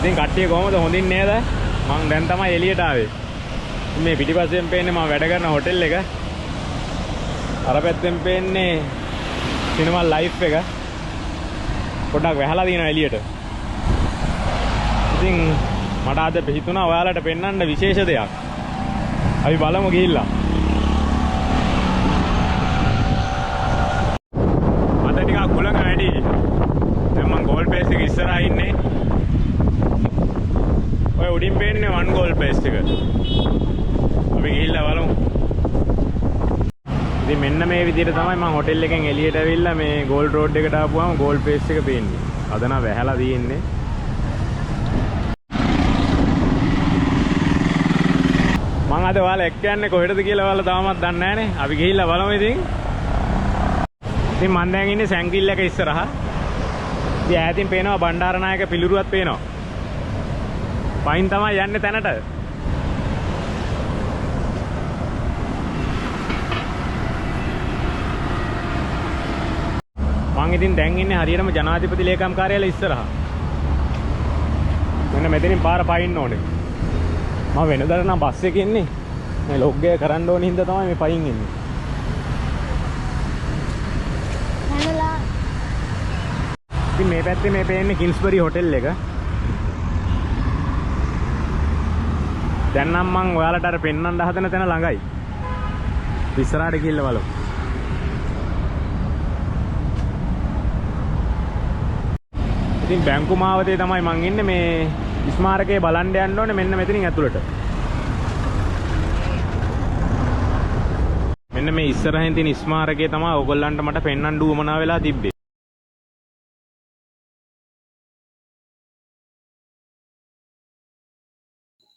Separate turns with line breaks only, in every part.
ඉතින් කට්ටිය කොහමද හොඳින් නේද? මං දැන් තමයි එළියට ආවේ. මේ පිටිපස්සෙන් පේන්නේ මම වැඩ කරන හොටෙල් එක. අර පැත්තෙන් පේන්නේ සිනමා ලයිෆ් එක. පොඩ්ඩක් වැහලා තියෙනවා එළියට. ඉතින් මට අද හිතුණා ඔයාලට පෙන්වන්න විශේෂ දෙයක්. අපි බලමු ගිහිල්ලා. අද ටිකක් කුලඟ වැඩි. දැන් මම ගෝල් ප්ලේස් එක ඉස්සරහා ඉන්නේ. ඔය උඩින් පේන්නේ වන් ගෝල් ප්ලේස් එක. අපි ගිහිල්ලා බලමු. ඉතින් මෙන්න මේ විදිහට තමයි මම හොටෙල් එකෙන් එළියට ඇවිල්ලා මේ ගෝල් රෝඩ් එකට ආපුවාම ගෝල් ප්ලේස් එක පේන්නේ. අද නම් වැහැලා තියෙන්නේ. මම අද ඔයාලා එක්ක යන්නේ කොහෙටද කියලා ඔයාලා තාමත් දන්නේ නැහනේ. අපි ගිහිල්ලා බලමු ඉතින්. ඉතින් මම දැන් ඉන්නේ සැන්කිල් එක ඉස්සරහා. ඉතින් ඈතින් පේනවා බණ්ඩාරනායක පිළිරුවක් පේනවා. පයින් තමයි යන්නේ තැනට. මම ඉතින් දැන් ඉන්නේ හරියටම ජනාධිපති ලේකම් කාර්යාලය ඉස්සරහා. මෙන්න මෙතනින් පාර පයින්න ඕනේ. මම වෙනදට නම් බස් එකේ ඉන්නේ. මේ ලොග් එක කරන්න ඕන හින්දා තමයි මේ පයින් ඉන්නේ.
හැනලා.
ඉතින් මේ පැත්තේ මේ පේන්නේ කින්ස්බරි හොටෙල් එක. දැන් නම් මම ඔයාලට අර පෙන්වන්න හදන තැන ළඟයි. ඉස්සරහට ගිහිල්ලා බලමු. ඉතින් බැංකු මාවතේ තමයි මං ඉන්නේ. මේ ස්මාරකයේ බලන්න යන්න ඕනේ මෙන්න මෙතනින් ඇතුළට. මෙන්න මේ ඉස්සරහින් තියෙන ස්මාරකයේ තමයි ඕගොල්ලන්ට මට පෙන්වන්න උවමනා වෙලා තිබ්බේ.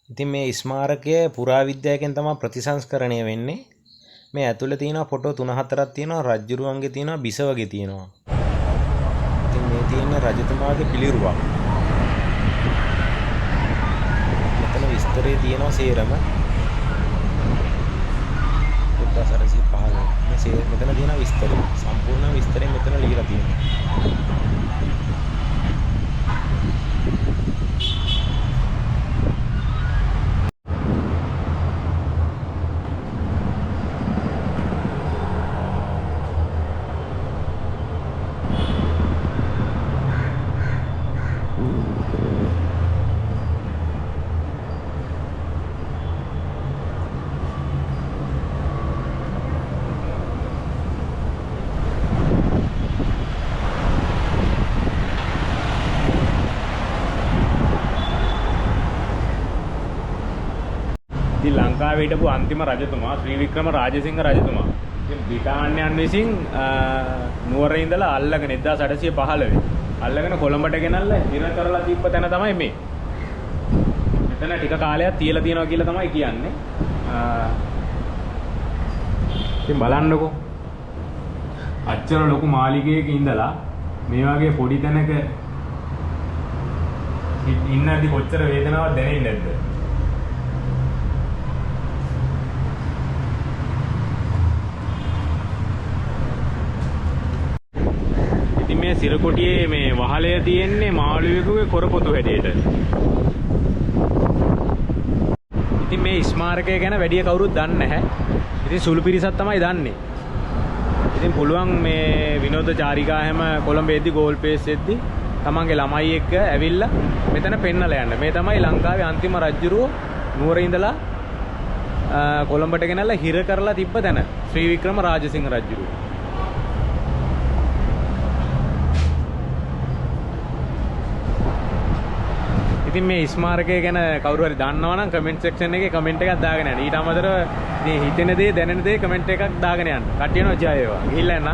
ඉතින් මේ ස්මාරකය පුරාවිද්‍යාවකින් තමයි ප්‍රතිසංස්කරණය වෙන්නේ. මේ ඇතුළේ තියෙනවා ෆොටෝ 3-4ක් තියෙනවා. රජ්ජුරුවන්ගේ තියෙනවා, බිසවගේ තියෙනවා. ඉතින් මේ තියෙන්නේ රජතුමාගේ පිළිරුවක්. මෙතන විස්තරේ තියෙනවා සේරම. 1915 මෙතන තියෙන විස්තරය. සම්පූර්ණ විස්තරය මෙතන ලියලා තියෙනවා.
ඉතින් ලංකාවේ හිටපු අන්තිම රජතුමා ශ්‍රී වික්‍රම රාජසිංහ රජතුමා. ඉතින් බ්‍රිතාන්‍යයන් විසින් නුවර ඉඳලා අල්ලගෙන 1815 අල්ලගෙන කොළඹට ගෙනල්ලා හිර කරලා තිබ්බ තැන තමයි මේ. මෙතන ටික කාලයක් තියලා තියෙනවා කියලා තමයි කියන්නේ. ඉතින් බලන්නකෝ. අච්චර ලොකු මාලිගයක ඉඳලා මේ වගේ පොඩි තැනක ඉන්නදී කොච්චර වේදනාවක් දැනෙන්නේ නැද්ද? මේ සිරකොටියේ මේ වහලය තියෙන්නේ මාළුවෙකුගේ කොරපොතු හැඩයට. ඉතින් මේ ස්මාරකය ගැන වැඩි කවුරුත් දන්නේ නැහැ. ඉතින් සුළු පිරිසක් තමයි දන්නේ. ඉතින් පුළුවන් මේ විනෝද චාරිකා හැම කොළඹෙද්දි ගෝල් ප්ලේස් එද්දි තමන්ගේ ළමයි එක්ක ඇවිල්ලා මෙතන පෙන්නලා යන්න. මේ තමයි ලංකාවේ අන්තිම රජුරුව නුවර ඉඳලා කොළඹට ගෙනල්ලා හිර කරලා තිබ්බ තැන. ශ්‍රී වික්‍රම රාජසිංහ රජුරුව. ඉතින් මේ ස්මාරකය ගැන කවුරු හරි දන්නවා නම් කමෙන්ට් සෙක්ෂන් එකේ කමෙන්ට් එකක් දාගෙන යන්න. ඊට අමතරව මේ හිතෙන දේ දැනෙන දේ කමෙන්ට් එකක් දාගෙන යන්න. කට්ටියනෝ ජය වේවා. ගිහිල්ලා එන්න.